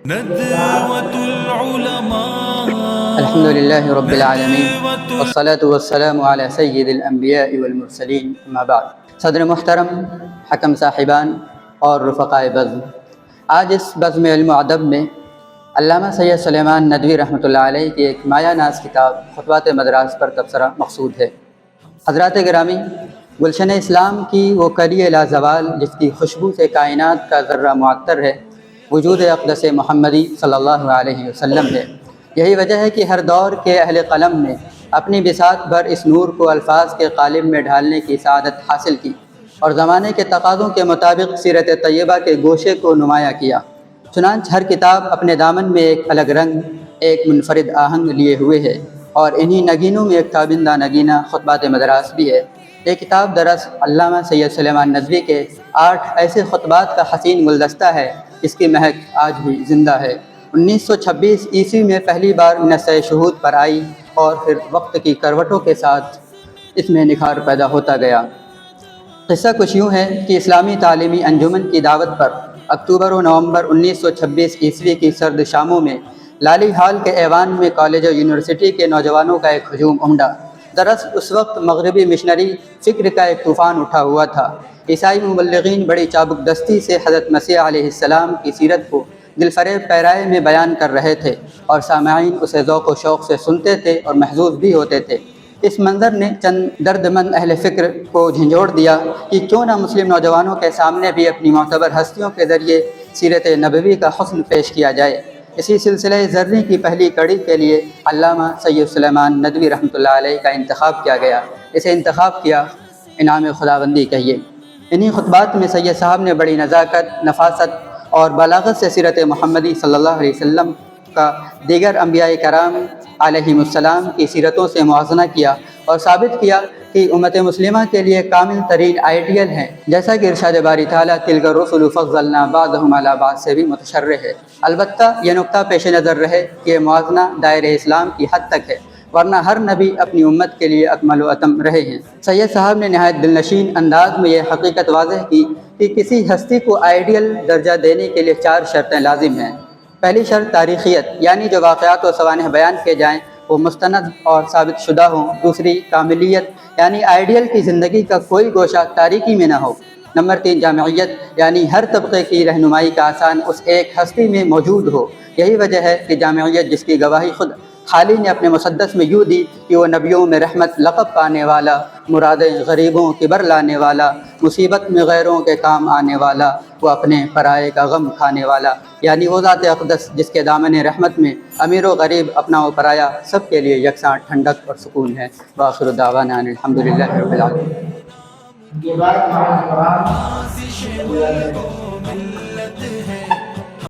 ندوة العلماء الحمد للہ رب العالمین والصلاة والسلام علی سید الانبیاء والمرسلین اما بعد۔ صدر محترم، حکم صاحبان اور رفقائے بزم، آج اس بزم علم و ادب میں علامہ سید سلیمان ندوی رحمۃ اللہ علیہ کی ایک مایہ ناز کتاب خطبات مدراس پر تبصرہ مقصود ہے۔ حضرات گرامی، گلشن اسلام کی وہ کلی لازوال جس کی خوشبو سے کائنات کا ذرہ معطر ہے، وجود اقدس محمدی صلی اللہ علیہ وسلم ہے۔ یہی وجہ ہے کہ ہر دور کے اہل قلم نے اپنی بساط بھر اس نور کو الفاظ کے قالب میں ڈھالنے کی سعادت حاصل کی اور زمانے کے تقاضوں کے مطابق سیرت طیبہ کے گوشے کو نمایاں کیا۔ چنانچہ ہر کتاب اپنے دامن میں ایک الگ رنگ، ایک منفرد آہنگ لیے ہوئے ہے، اور انہی نگینوں میں ایک تابندہ نگینہ خطبات مدراس بھی ہے۔ یہ کتاب دراصل علامہ سید سلیمان ندوی کے 8 ایسے خطبات کا حسین گلدستہ ہے جس کی مہک آج بھی زندہ ہے۔ 1926 عیسوی میں پہلی بار منصۂ شہود پر آئی اور پھر وقت کی کروٹوں کے ساتھ اس میں نکھار پیدا ہوتا گیا۔ قصہ کچھ یوں ہے کہ اسلامی تعلیمی انجمن کی دعوت پر اکتوبر و نومبر 1926 عیسوی کی سرد شاموں میں لالی ہال کے ایوان میں کالج اور یونیورسٹی کے نوجوانوں کا ایک ہجوم امڈا۔ دراصل اس وقت مغربی مشنری فکر کا ایک طوفان اٹھا ہوا تھا۔ عیسائی مبلغین بڑی چابک دستی سے حضرت مسیح علیہ السلام کی سیرت کو دل فریب پیرائے میں بیان کر رہے تھے، اور سامعین اسے ذوق و شوق سے سنتے تھے اور محظوظ بھی ہوتے تھے۔ اس منظر نے چند درد مند اہل فکر کو جھنجھوڑ دیا کہ کیوں نہ مسلم نوجوانوں کے سامنے بھی اپنی معتبر ہستیوں کے ذریعے سیرت نبوی کا حسن پیش کیا جائے۔ اسی سلسلہ زرعی کی پہلی کڑی کے لیے علامہ سید سلیمان ندوی رحمۃ اللہ علیہ کا انتخاب کیا گیا۔ اسے انتخاب کیا انعام خداوندی کہیے۔ انہی خطبات میں سید صاحب نے بڑی نزاکت، نفاست اور بلاغت سے سیرت محمدی صلی اللہ علیہ وسلم کا دیگر انبیاء کرام علیہم السلام کی سیرتوں سے موازنہ کیا اور ثابت کیا کہ امت مسلمہ کے لیے کامل ترین آئیڈیل ہیں، جیسا کہ ارشاد باری تعالیٰ تلک الرسل فضلنا بعضهم علی بعض سے بھی متشرح ہے۔ البتہ یہ نقطہ پیش نظر رہے کہ یہ موازنہ دائرۂ اسلام کی حد تک ہے، ورنہ ہر نبی اپنی امت کے لیے اکمل و اتم رہے ہیں۔ سید صاحب نے نہایت دلنشین انداز میں یہ حقیقت واضح کی کہ کسی ہستی کو آئیڈیل درجہ دینے کے لیے 4 شرطیں لازم ہیں۔ پہلی شرط تاریخیت، یعنی جو واقعات و سوانح بیان کیے جائیں وہ مستند اور ثابت شدہ ہوں۔ دوسری کاملیت، یعنی آئیڈیل کی زندگی کا کوئی گوشہ تاریکی میں نہ ہو۔ نمبر 3 جامعیت، یعنی ہر طبقے کی رہنمائی کا آسان اس ایک ہستی میں موجود ہو۔ یہی وجہ ہے کہ جامعیت جس کی گواہی خود حالی نے اپنے مسدس میں یوں دی کہ وہ نبیوں میں رحمت لقب پانے والا، مرادیں غریبوں کی بر لانے والا، مصیبت میں غیروں کے کام آنے والا، وہ اپنے پرائے کا غم کھانے والا، یعنی وہ ذات اقدس جس کے دامن رحمت میں امیر و غریب، اپنا و پرایا سب کے لیے یکساں ٹھنڈک اور سکون ہے۔ وآخر دعوانا ان الحمد للہ رب العالمین۔